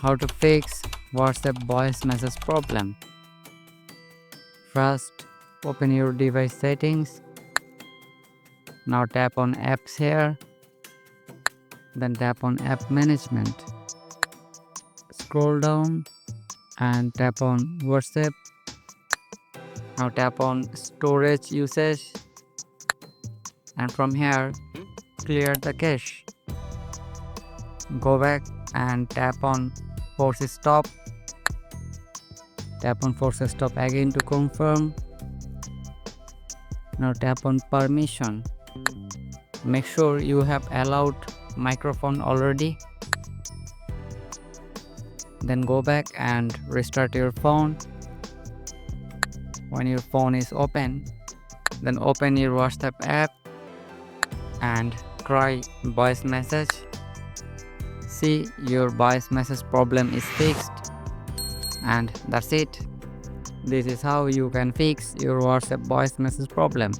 How to fix WhatsApp voice message problem. First, open your device settings. Now tap on apps here. Then tap on app management. Scroll down and tap on WhatsApp. Now tap on storage usage. And from here, clear the cache. Go back and tap on force stop. Tap on force stop again to confirm. Now tap on permission. Make sure you have allowed microphone already. Then go back and restart your phone. When your phone is open, then open your WhatsApp app and try voice message. See, your voice message problem is fixed. And that's it. This is how you can fix your WhatsApp voice message problem.